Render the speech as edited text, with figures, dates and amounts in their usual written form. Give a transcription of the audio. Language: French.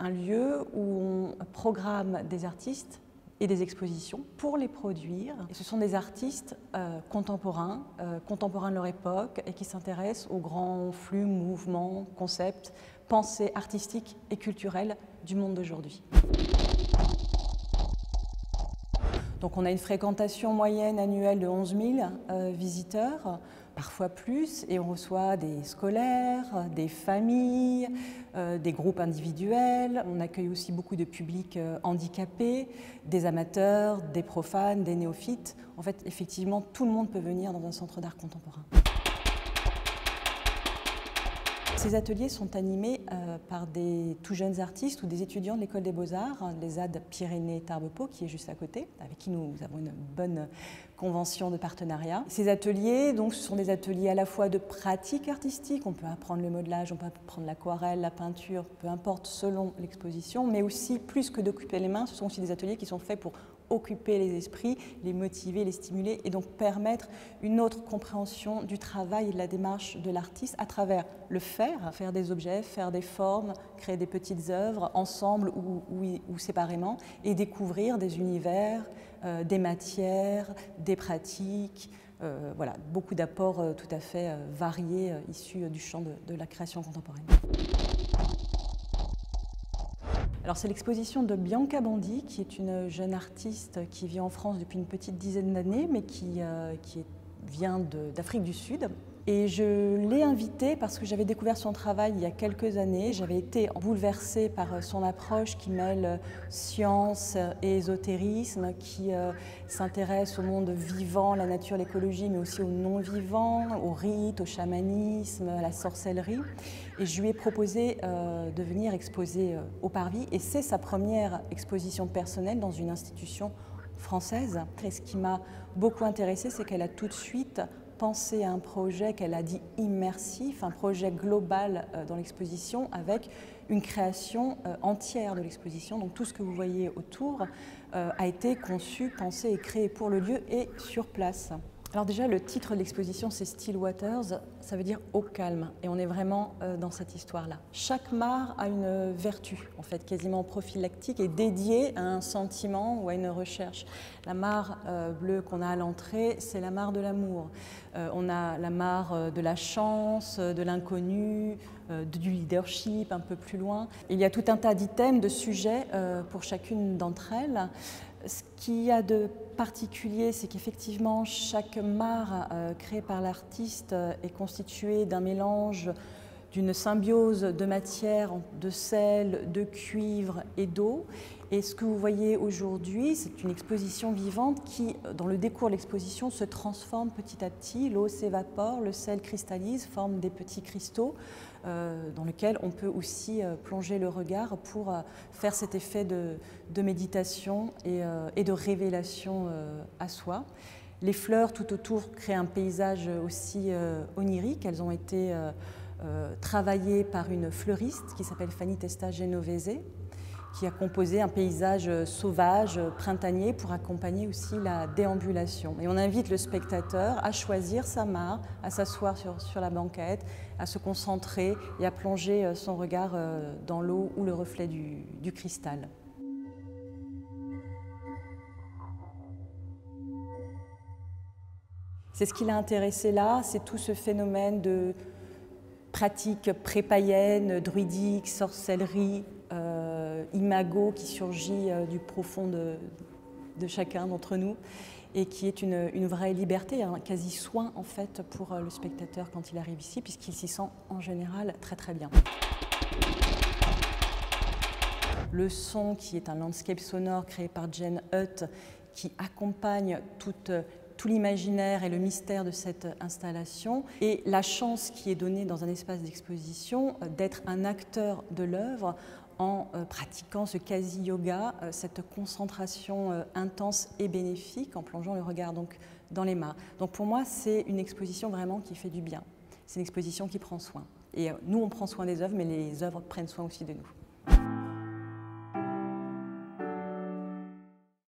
un lieu où on programme des artistes et des expositions pour les produire. Et ce sont des artistes contemporains de leur époque et qui s'intéressent aux grands flux, mouvements, concepts, pensées artistiques et culturelles du monde d'aujourd'hui. Donc on a une fréquentation moyenne annuelle de 11 000 visiteurs, parfois plus, et on reçoit des scolaires, des familles, des groupes individuels. On accueille aussi beaucoup de publics handicapés, des amateurs, des profanes, des néophytes. En fait, effectivement, tout le monde peut venir dans un centre d'art contemporain. Ces ateliers sont animés par des tout jeunes artistes ou des étudiants de l'École des Beaux-Arts, les ZAD Pyrénées-Tarbes-Pau, qui est juste à côté, avec qui nous avons une bonne convention de partenariat. Ces ateliers, donc, ce sont des ateliers à la fois de pratique artistique, on peut apprendre le modelage, on peut apprendre l'aquarelle, la peinture, peu importe selon l'exposition, mais aussi, plus que d'occuper les mains, ce sont aussi des ateliers qui sont faits pour occuper les esprits, les motiver, les stimuler et donc permettre une autre compréhension du travail et de la démarche de l'artiste à travers le faire des objets, faire des formes, créer des petites œuvres ensemble ou séparément et découvrir des univers, des matières, des pratiques, voilà, beaucoup d'apports tout à fait variés issus du champ de la création contemporaine. Alors c'est l'exposition de Bianca Bondi, qui est une jeune artiste qui vit en France depuis une petite dizaine d'années, mais qui vient d'Afrique du Sud. Et je l'ai invitée parce que j'avais découvert son travail il y a quelques années. J'avais été bouleversée par son approche qui mêle science et ésotérisme, qui s'intéresse au monde vivant, la nature, l'écologie, mais aussi au non-vivant, au rite, au chamanisme, à la sorcellerie. Et je lui ai proposé de venir exposer au Parvis. Et c'est sa première exposition personnelle dans une institution française. Et ce qui m'a beaucoup intéressée, c'est qu'elle a tout de suite pensé à un projet qu'elle a dit immersif, un projet global dans l'exposition avec une création entière de l'exposition. Donc tout ce que vous voyez autour a été conçu, pensé et créé pour le lieu et sur place. Alors déjà, le titre de l'exposition, c'est Still Waters, ça veut dire « au calme » et on est vraiment dans cette histoire-là. Chaque mare a une vertu, en fait, quasiment prophylactique et dédiée à un sentiment ou à une recherche. La mare bleue qu'on a à l'entrée, c'est la mare de l'amour. On a la mare de la chance, de l'inconnu, du leadership, un peu plus loin. Il y a tout un tas d'items, de sujets pour chacune d'entre elles. Ce qu'il y a de particulier, c'est qu'effectivement, chaque mare créée par l'artiste est constituée d'un mélange, d'une symbiose de matières, de sel, de cuivre et d'eau. Et ce que vous voyez aujourd'hui, c'est une exposition vivante qui, dans le décours de l'exposition, se transforme petit à petit. L'eau s'évapore, le sel cristallise, forme des petits cristaux dans lesquels on peut aussi plonger le regard pour faire cet effet de méditation et de révélation à soi. Les fleurs tout autour créent un paysage aussi onirique. Elles ont été travaillées par une fleuriste qui s'appelle Fanny Testa Genovese, qui a composé un paysage sauvage, printanier, pour accompagner aussi la déambulation. Et on invite le spectateur à choisir sa mare, à s'asseoir sur la banquette, à se concentrer et à plonger son regard dans l'eau ou le reflet du cristal. C'est ce qui l'a intéressé là, c'est tout ce phénomène de pratique pré-païenne, druidique, sorcellerie, imago qui surgit du profond de chacun d'entre nous et qui est une vraie liberté, un quasi soin en fait pour le spectateur quand il arrive ici, puisqu'il s'y sent en général très très bien. Le son, qui est un landscape sonore créé par Jen Hutt, qui accompagne tout l'imaginaire et le mystère de cette installation, et la chance qui est donnée dans un espace d'exposition d'être un acteur de l'œuvre en pratiquant ce quasi-yoga, cette concentration intense et bénéfique, en plongeant le regard donc dans les mares. Donc pour moi, c'est une exposition vraiment qui fait du bien. C'est une exposition qui prend soin. Et nous, on prend soin des œuvres, mais les œuvres prennent soin aussi de nous.